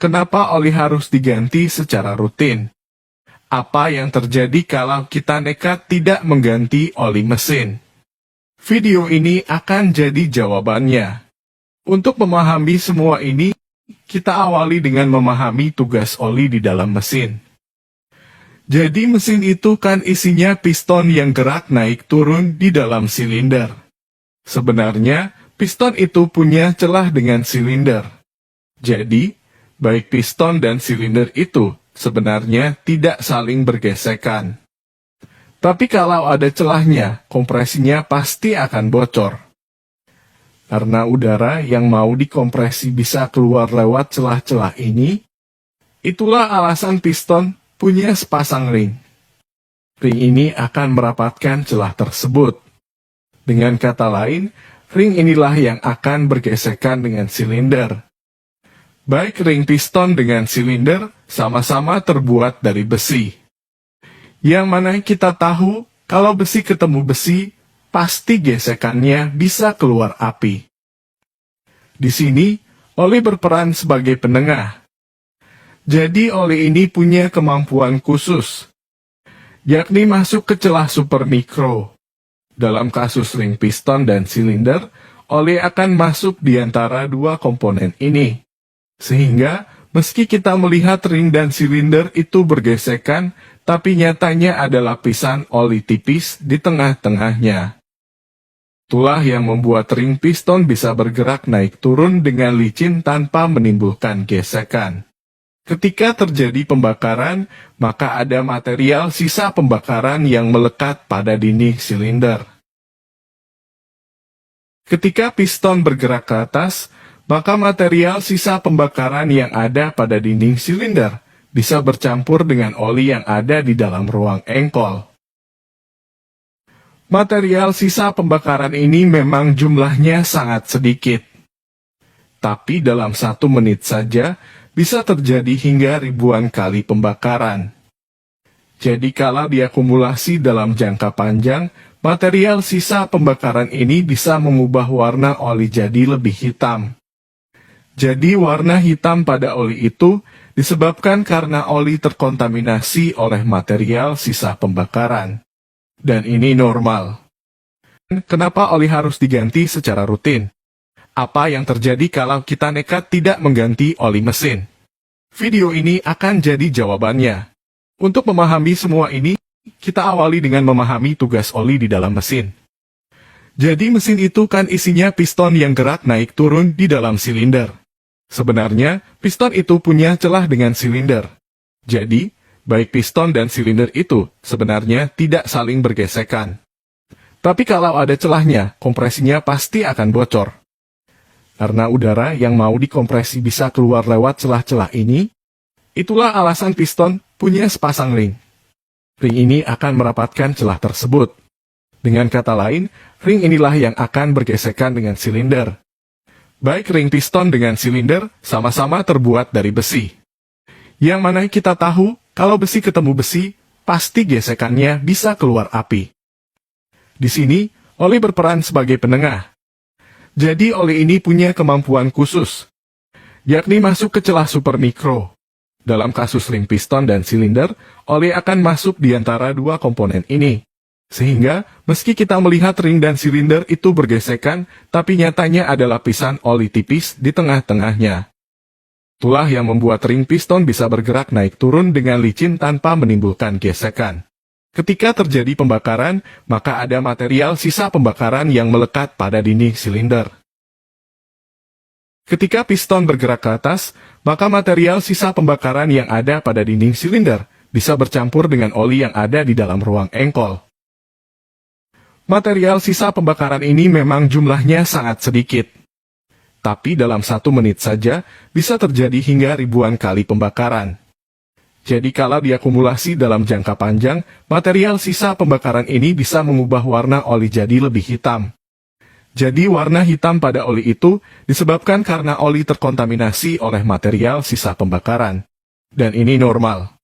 Kenapa oli harus diganti secara rutin? Apa yang terjadi kalau kita nekat tidak mengganti oli mesin? Video ini akan jadi jawabannya. Untuk memahami semua ini, kita awali dengan memahami tugas oli di dalam mesin. Jadi mesin itu kan isinya piston yang gerak naik turun di dalam silinder. Sebenarnya, piston itu punya celah dengan silinder. Jadi, baik piston dan silinder itu sebenarnya tidak saling bergesekan. Tapi kalau ada celahnya, kompresinya pasti akan bocor. Karena udara yang mau dikompresi bisa keluar lewat celah-celah ini, itulah alasan piston punya sepasang ring. Ring ini akan merapatkan celah tersebut. Dengan kata lain, ring inilah yang akan bergesekan dengan silinder. Baik ring piston dengan silinder sama-sama terbuat dari besi. Yang mana kita tahu, kalau besi ketemu besi, pasti gesekannya bisa keluar api. Di sini, oli berperan sebagai penengah. Jadi oli ini punya kemampuan khusus, yakni masuk ke celah supermikro. Dalam kasus ring piston dan silinder, oli akan masuk di antara dua komponen ini. Sehingga, meski kita melihat ring dan silinder itu bergesekan, tapi nyatanya ada lapisan oli tipis di tengah-tengahnya. Itulah yang membuat ring piston bisa bergerak naik turun dengan licin tanpa menimbulkan gesekan. Ketika terjadi pembakaran, maka ada material sisa pembakaran yang melekat pada dinding silinder. Ketika piston bergerak ke atas, maka material sisa pembakaran yang ada pada dinding silinder bisa bercampur dengan oli yang ada di dalam ruang engkol. Material sisa pembakaran ini memang jumlahnya sangat sedikit. Tapi dalam 1 menit saja, bisa terjadi hingga ribuan kali pembakaran. Jadi kalau diakumulasi dalam jangka panjang, material sisa pembakaran ini bisa mengubah warna oli jadi lebih hitam. Jadi warna hitam pada oli itu disebabkan karena oli terkontaminasi oleh material sisa pembakaran. Dan ini normal. Kenapa oli harus diganti secara rutin? Apa yang terjadi kalau kita nekat tidak mengganti oli mesin? Video ini akan jadi jawabannya. Untuk memahami semua ini, kita awali dengan memahami tugas oli di dalam mesin. Jadi mesin itu kan isinya piston yang gerak naik turun di dalam silinder. Sebenarnya, piston itu punya celah dengan silinder. Jadi, baik piston dan silinder itu sebenarnya tidak saling bergesekan. Tapi kalau ada celahnya, kompresinya pasti akan bocor. Karena udara yang mau dikompresi bisa keluar lewat celah-celah ini, itulah alasan piston punya sepasang ring. Ring ini akan merapatkan celah tersebut. Dengan kata lain, ring inilah yang akan bergesekan dengan silinder. Baik ring piston dengan silinder sama-sama terbuat dari besi. Yang mana kita tahu, kalau besi ketemu besi, pasti gesekannya bisa keluar api. Di sini, oli berperan sebagai penengah. Jadi oli ini punya kemampuan khusus, yakni masuk ke celah supermikro. Dalam kasus ring piston dan silinder, oli akan masuk di antara dua komponen ini. Sehingga, meski kita melihat ring dan silinder itu bergesekan, tapi nyatanya ada lapisan oli tipis di tengah-tengahnya. Itulah yang membuat ring piston bisa bergerak naik turun dengan licin tanpa menimbulkan gesekan. Ketika terjadi pembakaran, maka ada material sisa pembakaran yang melekat pada dinding silinder. Ketika piston bergerak ke atas, maka material sisa pembakaran yang ada pada dinding silinder bisa bercampur dengan oli yang ada di dalam ruang engkol. Material sisa pembakaran ini memang jumlahnya sangat sedikit. Tapi dalam 1 menit saja, bisa terjadi hingga ribuan kali pembakaran. Jadi kalau diakumulasi dalam jangka panjang, material sisa pembakaran ini bisa mengubah warna oli jadi lebih hitam. Jadi warna hitam pada oli itu disebabkan karena oli terkontaminasi oleh material sisa pembakaran. Dan ini normal.